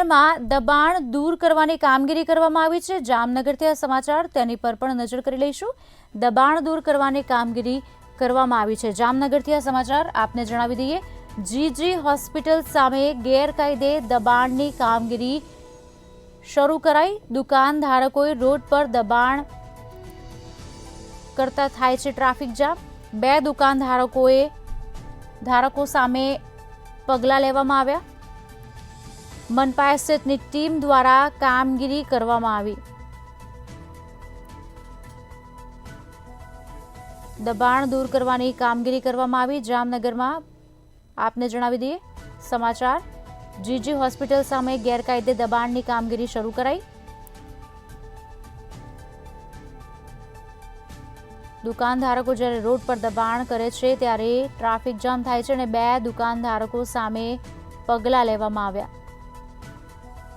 જામનગરમાં દબાણ દૂર કરવાની કામગીરી કરવામાં આવી છે। જામનગરથી આ સમાચાર તેની પર પણ નજર કરી લઈશું। દબાણ દૂર કરવાની કામગીરી કરવામાં આવી છે। જામનગરથી આ સમાચાર આપને જણાવી દઈએ, જીજી હોસ્પિટલ સામે ગેરકાયદે દબાણની કામગીરી શરૂ કરાઈ। દુકાનધારકોએ રોડ પર દબાણ કરતા થાય છે ટ્રાફિક જામ। બે દુકાનધારકો સામે પગલાં લેવામાં આવ્યા। મનપા એસેટની ટીમ દ્વારા કામગીરી કરવામાં આવી। દબાણ દૂર કરવાની કામગીરી કરવામાં આવી। જામનગરમાં આપને જણાવી દઈએ સમાચાર, જીજી હોસ્પિટલ સામે ગેરકાયદે દબાણની કામગીરી શરૂ કરાઈ। દુકાનધારકો જ્યારે રોડ પર દબાણ કરે છે ત્યારે ટ્રાફિક જામ થાય છે અને બે દુકાનધારકો સામે પગલાં લેવામાં આવ્યા।